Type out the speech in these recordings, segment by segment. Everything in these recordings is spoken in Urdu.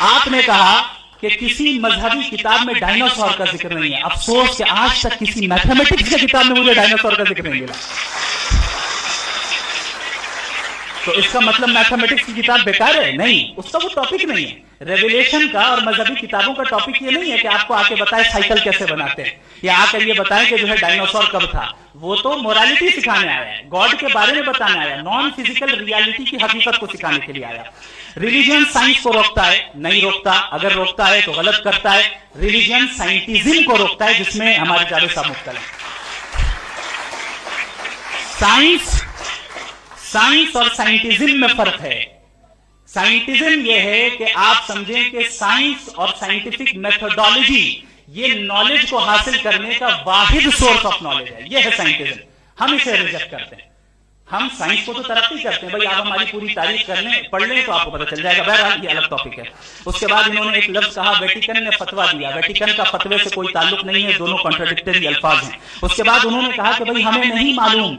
آپ نے کہا کہ کسی مذہبی کتاب میں ڈائناسور کا ذکر نہیں ہے. افسوس کہ آج تک کسی میتھمیٹکس کی کتاب میں مجھے ڈائناسور کا ذکر نہیں ملا. تو اس کا مطلب میتھمیٹکس کی کتاب بیکار ہے؟ نہیں، اس کا وہ ٹاپک نہیں ہے. ریویلیشن کا اور مذہبی کتابوں کا ٹاپک یہ نہیں ہے کہ آپ کو آ کے بتائے سائیکل کیسے بناتے ہیں، یا آ کر یہ بتائیں کہ جو ہے ڈائناسور کب تھا. وہ تو مورالٹی سکھانے آیا ہے، گاڈ کے بارے میں بتانے آیا، نان فزیکل ریالٹی کی حقیقت کو سکھانے کے لیے آیا. ریلیجن سائنس کو روکتا ہے؟ نہیں روکتا. اگر روکتا ہے تو غلط کرتا ہے. ریلیجن سائنٹیزم کو روکتا ہے، جس میں ہمارے جاوید صاحب مبتلا ہیں. سائنس اور سائنٹیزم میں فرق ہے. سائنٹیزم یہ ہے کہ آپ سمجھیں کہ سائنس اور سائنٹیفک میتھڈالوجی یہ نالج کو حاصل کرنے کا واحد سورس آف نالج ہے. یہ ہے سائنٹیزم. ہم اسے ریجیکٹ کرتے ہیں. ہم سائنس کو تو ترقی کرتے ہیں، بھائی آپ ہماری پوری تاریخ کر لیں، پڑھ لیں تو آپ کو پتہ چل جائے گا. بہرحال یہ الگ ٹاپک ہے. اس کے بعد انہوں نے ایک لفظ کہا، ویٹیکن نے فتویٰ دیا. ویٹیکن کا فتوے سے کوئی تعلق نہیں ہے، دونوں کنٹراڈکٹری الفاظ ہیں. اس کے بعد انہوں نے کہا کہ بھائی ہمیں نہیں معلوم.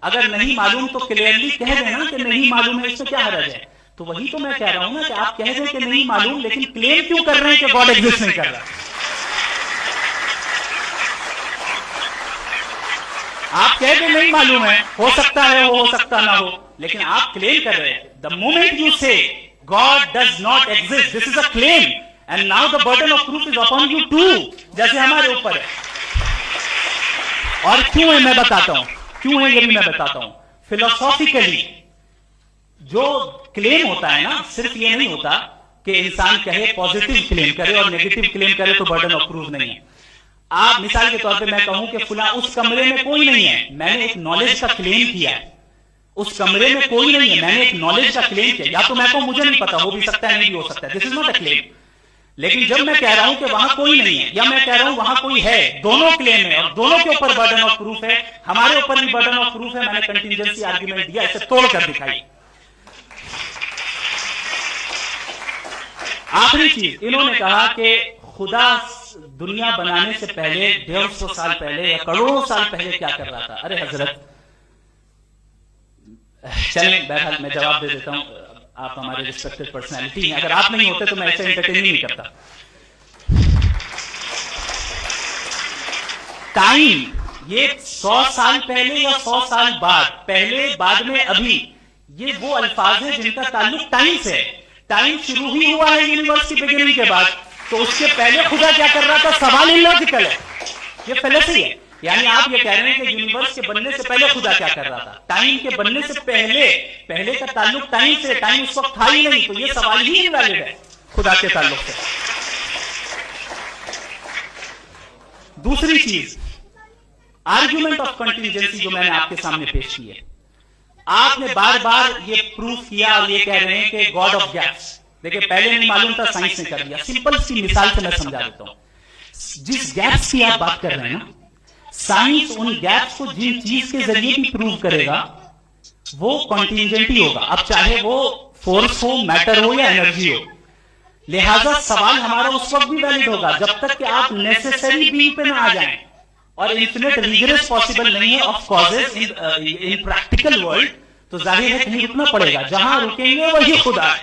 اگر نہیں معلوم تو کلیئرلی کہہ دینا کہ نہیں معلوم ہے، اس میں کیا حرج ہے. تو وہی تو میں کہہ رہا ہوں نا کہ آپ کہہ دیں کہ نہیں معلوم، لیکن کلیم کیوں کر رہے ہیں کہ گاڈ ایگزسٹ نہیں کر رہا. آپ کہہ دیں نہیں معلوم ہے، ہو سکتا ہے ہو سکتا نہ ہو، لیکن آپ کلیم کر رہے ہیں. The moment you say God does not exist, this is a claim, and now the burden of proof is upon you too, جیسے ہمارے اوپر ہے. اور کیوں ہے میں بتاتا ہوں، کیوں ہے یہ بھی میں بتاتا ہوں. فلسافیکلی جو کلیم ہوتا ہے نا، صرف یہ نہیں ہوتا کہ انسان کہے پازیٹیو کلیم کرے اور نیگیٹو کلیم کرے تو برڈن آف پروف نہیں ہے. آپ مثال کے طور پہ میں کہوں کہ فلاں اس کمرے میں کوئی نہیں ہے، میں نے ایک نالج کا کلیم کیا ہے. اس کمرے میں کوئی نہیں ہے، میں نے ایک نالج کا کلیم کیا. یا تو میں کہوں مجھے نہیں پتا، ہو بھی سکتا ہے نہیں بھی ہو سکتا ہے، دس از ناٹ اے کلیم. لیکن جب میں کہہ رہا ہوں کہ وہاں کوئی نہیں ہے، یا میں کہہ رہا ہوں وہاں کوئی ہے، دونوں کلیم ہے اور دونوں کے اوپر برڈن آف پروف ہے. ہمارے اوپر بھی برڈن آف پروف ہے. میں نے کنٹینجنسی آرگیومنٹ دیا، اسے توڑ کر دکھائی. آخری چیز انہوں نے کہا کہ خدا دنیا بنانے سے پہلے 150 سال پہلے یا کروڑوں سال پہلے کیا کر رہا تھا. ارے حضرت چلیں، بہرحال میں جواب دے دیتا ہوں. آپ ہمارے ریسپیکٹڈ پرسنالٹی ہیں، اگر آپ نہیں ہوتے تو میں ایسے انٹرٹین نہیں کرتا. ٹائم یہ 100 سال پہلے یا 100 سال بعد، پہلے بعد میں ابھی، یہ وہ الفاظ ہیں جن کا تعلق ٹائم سے ہے. ٹائم شروع ہی ہوا ہے یونیورس کی بگننگ کے بعد، تو اس کے پہلے خدا کیا کر رہا تھا؟ سوال اللاجیکل ہے، یہ فلسفی ہے. یعنی آپ یہ کہہ رہے ہیں کہ یونیورس کے بننے سے پہلے خدا کیا کر رہا تھا؟ ٹائم کے بننے سے پہلے کا تعلق ٹائم سے، ٹائم اس وقت تھا ہی نہیں، تو یہ سوال ہی انویلڈ ہے خدا کے تعلق سے. دوسری چیز، آرگیومنٹ آف کنٹینجنسی جو میں نے آپ کے سامنے پیش کی ہے. آپ نے بار بار یہ پروف کیا اور یہ کہہ رہے ہیں کہ گاڈ آف گیپس. دیکھیں پہلے نہیں معلوم تھا، سائنس نے کر دیا. سمپل سی مثال سے میں سمجھا دیتا ہوں. جس گیپس کی آپ بات کر رہے ہیں نا، سائنس ان گیپس کو جن چیز کے ذریعے بھی پروو کرے گا وہ کنٹینجنٹی ہوگا. اب چاہے وہ فورس ہو، میٹر ہو یا انرجی ہو. لہٰذا سوال ہمارا اس وقت بھی ویلڈ ہوگا جب تک کہ آپ نیسیسری بینگ پہ نہ آ جائیں. اور انفینٹ ریگریس پاسبل نہیں ہے of causes in practical world. تو ظاہر ہے کہیں رکنا پڑے گا، جہاں رکیں گے وہی خدا ہے.